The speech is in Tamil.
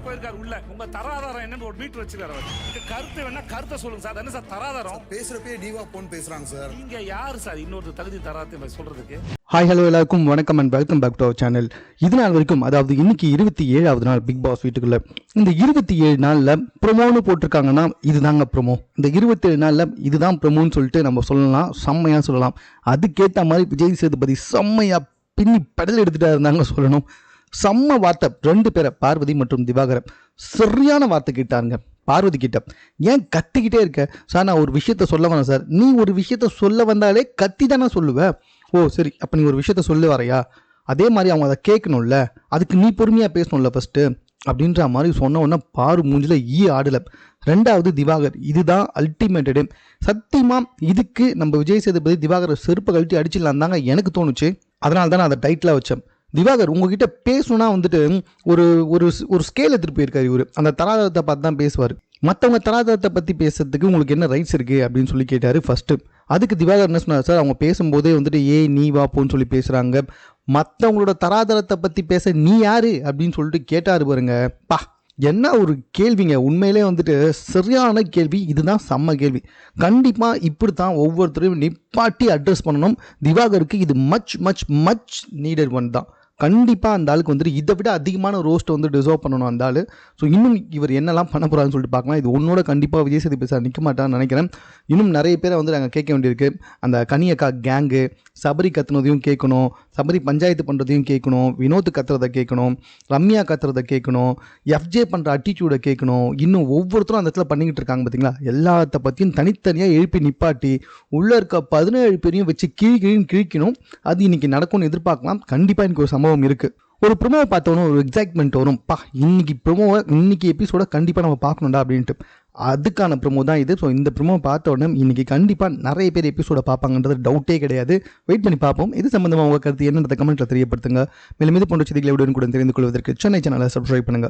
போயிருக்காரு உள்ள. உங்க தராதாரம் என்னன்னு ஒரு மீட்டர் வச்சிருக்காரு அவர். கருத்து வேணா கருத்தை சொல்லுங்க சார். என்ன சார் தராதாரம்? பேசுறப்பே டிவா போன் பேசுறாங்க சார். நீங்க யாரு சார் இன்னொரு தகுதி தராத்தை சொல்றதுக்கு? ஹாய் ஹலோ எல்லாருக்கும் வணக்கம் and welcome back to our channel. இது நாள் வரைக்கும், அதாவது இன்னைக்கு 27வது நாள் பிக் பாஸ் வீட்டுக்குள்ள. இந்த 27 நாளில் ப்ரொமோன்னு போட்டிருக்காங்கன்னா இதுதாங்க ப்ரொமோ. இந்த 27 நாளில் இதுதான் ப்ரொமோன்னு சொல்லிட்டு நம்ம சொல்லலாம், செம்மையாக சொல்லலாம். அதுக்கேற்ற மாதிரி விஜய் சேதுபதி செம்மையாக பின்னி பெடல் எடுத்துகிட்டா இருந்தாங்க சொல்லணும். செம்ம வார்த்தை 2 பேரை, பார்வதி மற்றும் திவாகரன், சரியான வார்த்தை கேட்டாருங்க. பார்வதி கிட்ட ஏன் கத்திக்கிட்டே இருக்க சார்? நான் ஒரு விஷயத்த சொல்ல வரேன் சார். நீ ஒரு விஷயத்த சொல்ல வந்தாலே கத்தி தானே சொல்லுவேன். ஓ சரி, அப்போ நீ ஒரு விஷயத்த சொல்ல வரையா? அதே மாதிரி அவங்க அதை கேட்கணும்ல, அதுக்கு நீ பொறுமையாக பேசணும்ல ஃபஸ்ட்டு அப்படின்ற மாதிரி சொன்ன உடனே பாரு மூஞ்சில் ஆடலை. 2வது திவாகர், இதுதான் அல்டிமேட்டடு. சத்தியமாக இதுக்கு நம்ம விஜய் சேதுபதி திவாகரை செருப்பை கழட்டி அடிச்சிடலாம் தாங்க எனக்கு தோணுச்சு. அதனால தான் நான் அதை டைட்டிலாக வச்சேன். திவாகர் உங்ககிட்ட பேசணுன்னா வந்துட்டு ஒரு ஒரு ஒரு ஸ்கேல் எடுத்துகிட்டு போயிருக்காரு இவர். அந்த தராதரத்தை பார்த்து தான் பேசுவார். மற்றவங்க தராதரத்தை பற்றி பேசுறதுக்கு உங்களுக்கு என்ன ரைட்ஸ் இருக்குது அப்படின்னு சொல்லி கேட்டார் ஃபஸ்ட்டு. அதுக்கு திவாகர் என்ன சொன்னார் சார், அவங்க பேசும்போதே வந்துட்டு நீ வா போன்னு சொல்லி பேசுகிறாங்க, மற்றவங்களோட தராதரத்தை பற்றி பேச நீ யார் அப்படின்னு சொல்லிட்டு கேட்டார் பாருங்க. என்ன ஒரு கேள்விங்க, உண்மையிலே வந்துட்டு சரியான கேள்வி. இதுதான் செம்ம கேள்வி. கண்டிப்பாக இப்படி தான் ஒவ்வொருத்தரையும் நிப்பாட்டி அட்ரஸ் பண்ணணும். திவாகருக்கு இது much much much needed one தான். கண்டிப்பாக அந்த ஆளுக்கு வந்துட்டு இதை விட அதிகமான ரோஸ்ட் வந்து டிசர்வ் பண்ணணும் அந்த ஆள். ஸோ இன்னும் இவர் என்னெல்லாம் பண்ண போகிறான்னு சொல்லிட்டு பார்க்கலாம். இது ஒன்னோட கண்டிப்பாக விஜய் சேதுபதி சார் நிற்க மாட்டான்னு நினைக்கிறேன். இன்னும் நிறைய பேரை வந்து நாங்கள் கேட்க வேண்டியிருக்கு. அந்த கனியக்கா கேங்கு, சபரி கத்துனதையும் கேட்கணும், சபரி பஞ்சாயத்து பண்ணுறதையும் கேட்கணும், வினோத் கத்துறதை கேட்கணும், ரம்யா கத்துறதை கேட்கணும், எஃப்ஜே பண்ணுற அட்டிடியூடை கேட்கணும். இன்னும் ஒவ்வொருத்தரும் அந்த இடத்துல பண்ணிக்கிட்டு இருக்காங்க பார்த்தீங்களா? எல்லாத்த பற்றியும் தனித்தனியாக எழுப்பி நிப்பாட்டி உள்ளே இருக்க 17 பேரையும் வச்சு கிழிக்கணும். அது இன்னைக்கு நடக்கும்னு எதிர்பார்க்கலாம். கண்டிப்பாக எனக்கு ஒரு சம்பவம் இருக்குது. ஒரு ப்ரொமோவை பார்த்தோன்னு ஒரு எக்ஸைட்மெண்ட் வரும். இன்னைக்கு ப்ரொமோவை, இன்னைக்கு எபிசோட கண்டிப்பாக நம்ம பார்க்கணும்டா அப்படின்ட்டு. அதுக்கான ப்ரொமோ தான் இது. ஸோ இந்த ப்ரொமோ பார்த்த உடனே இன்னைக்கு கண்டிப்பாக நிறைய பேர் எபிசோட பார்ப்பாங்கன்றது டவுட்டே கிடையாது. வெயிட் பண்ணி பார்ப்போம். இது சம்பந்தமாக உங்கள் கருத்து என்னன்றதை கமெண்ட்டில் தெரியப்படுத்துங்க. மேலும் இது போன்ற செய்திகளை உடனுக்குடன் தெரிந்து கொள்வதற்கு சென்னை சேனலை சப்ஸ்கிரைப் பண்ணுங்கள்.